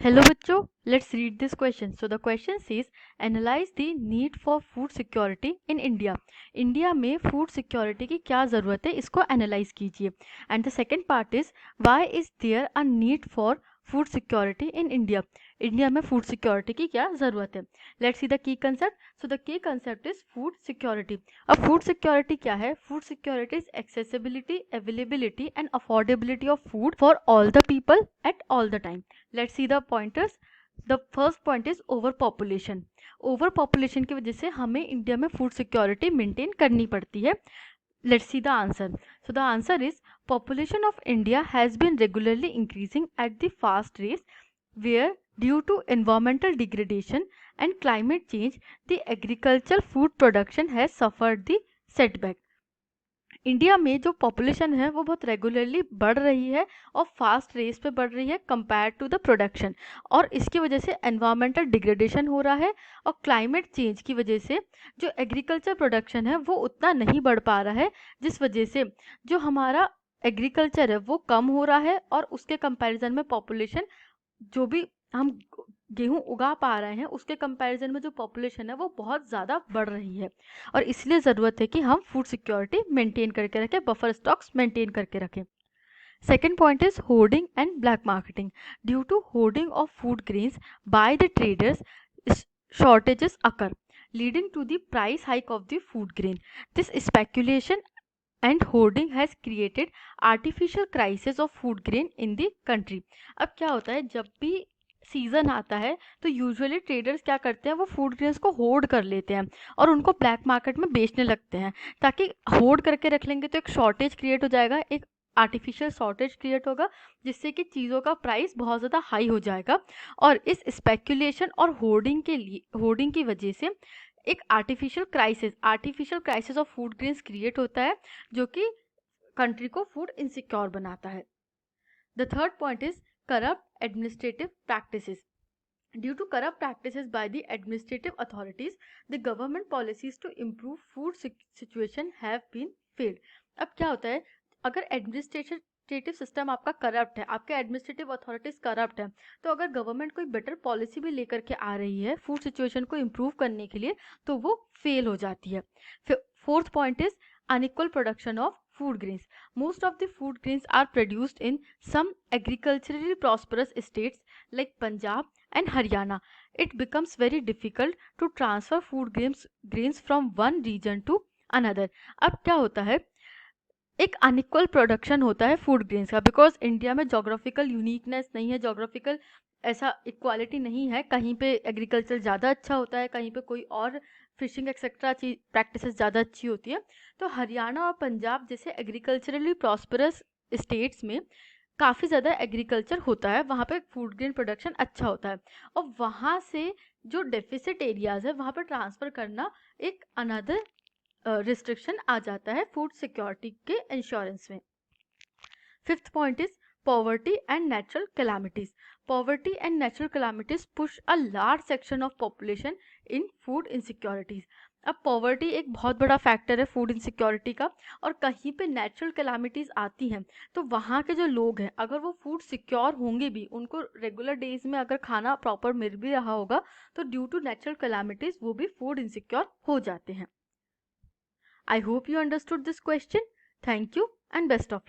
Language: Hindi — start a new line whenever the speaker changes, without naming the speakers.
Hello बच्चों, let's read this question. So the question says analyze the need for food security in India. India में फूड सिक्योरिटी की क्या ज़रूरत है, इसको एनालाइज कीजिए. And the second part is why is there a need for food security in India. India में फूड सिक्योरिटी की क्या ज़रूरत है. Let's see the key concept. So the key concept is food security. अब फूड सिक्योरिटी क्या है? Food security is accessibility, availability and affordability of food for all the people at all the time. Let's see the pointers. The first point is overpopulation. Overpopulation की वजह से हमें इंडिया में फूड सिक्योरिटी मेंटेन करनी पड़ती है. Let's see the answer. So the answer is population of India has been regularly increasing at the fast rate where due to environmental degradation and climate change the agricultural food production has suffered the setback. India में जो पॉपुलेशन है वो बहुत रेगुलरली बढ़ रही है और फास्ट रेस पे बढ़ रही है कंपेयर टू द प्रोडक्शन, और इसकी वजह से एनवायरमेंटल डिग्रेडेशन हो रहा है और क्लाइमेट चेंज की वजह से जो एग्रीकल्चर प्रोडक्शन है वो उतना नहीं बढ़ पा रहा है, जिस वजह से जो हमारा एग्रीकल्चर है वो कम हो रहा है और उसके कंपैरिजन में पॉपुलेशन जो भी हम गेहूं उगा पा रहे हैं उसके कंपैरिजन में जो पॉपुलेशन है वो बहुत ज़्यादा बढ़ रही है, और इसलिए ज़रूरत है कि हम फूड सिक्योरिटी मेंटेन करके रखें, बफर स्टॉक्स मेंटेन करके रखें. Second point is hoarding and black marketing. Due to hoarding of food grains by the traders, shortages occur, leading to the price hike of the food grain. This speculation and hoarding has created artificial crisis of food grain in the country. अब क्या होता है, जब भी सीजन आता है तो यूजुअली ट्रेडर्स क्या करते हैं, वो फूड ग्रेन्स को होर्ड कर लेते हैं और उनको ब्लैक मार्केट में बेचने लगते हैं, ताकि होर्ड करके रख लेंगे तो एक शॉर्टेज क्रिएट हो जाएगा, एक आर्टिफिशियल शॉर्टेज क्रिएट होगा जिससे कि चीज़ों का प्राइस बहुत ज़्यादा हाई हो जाएगा. और इस स्पेक्यूलेशन और होर्डिंग की वजह से एक artificial crisis of food grains create होता है जो कि कंट्री को फूड इनसिक्योर बनाता है. The third point is corrupt administrative practices. Due to corrupt practices by the administrative authorities, the government policies to improve food situation have been failed. अब क्या होता है, अगर एडमिनिस्ट्रेटिव सिस्टम आपका करप्ट है, आपके एडमिनिस्ट्रेटिव अथॉरिटीज करप्ट है, तो अगर गवर्नमेंट कोई बेटर पॉलिसी भी लेकर के आ रही है फूड सिचुएशन को इम्प्रूव करने के लिए तो वो फेल हो जाती है. Fourth point is unequal production of food grains. Most of the food grains are produced in some agriculturally prosperous states like Punjab and Haryana. It becomes very difficult to transfer food grains from one region to another. अब क्या होता है, एक अनइक्वल प्रोडक्शन होता है फूड ग्रेन्स का, बिकॉज इंडिया में जोग्राफिकल यूनिकनेस नहीं है, जोग्राफिकल ऐसा इक्वालिटी नहीं है, कहीं पे एग्रीकल्चर ज़्यादा अच्छा होता है, कहीं पे कोई और फिशिंग एक्सेट्रा प्रैक्टिसेस ज़्यादा अच्छी होती है. तो हरियाणा और पंजाब जैसे एग्रीकल्चरली प्रॉस्परस स्टेट्स में काफ़ी ज़्यादा एग्रीकल्चर होता है, वहाँ पे फूड ग्रेन प्रोडक्शन अच्छा होता है, और वहाँ से जो डेफिसिट एरियाज़ है वहाँ पर ट्रांसफ़र करना एक अनदर रिस्ट्रिक्शन आ जाता है फूड सिक्योरिटी के इंश्योरेंस में. Fifth point is poverty and natural calamities. Poverty and natural calamities push a large section of population in food insecurities. अब पॉवर्टी एक बहुत बड़ा फैक्टर है फूड इनसिक्योरिटी का, और कहीं पे नेचुरल कैलामिटीज़ आती हैं तो वहाँ के जो लोग हैं अगर वो फूड सिक्योर होंगे भी, उनको रेगुलर डेज में अगर खाना प्रॉपर मिल भी रहा होगा, तो ड्यू टू नेचुरल कैलामिटीज़ वो भी फूड इनसिक्योर हो जाते हैं. I hope you understood this question. Thank you and best of luck.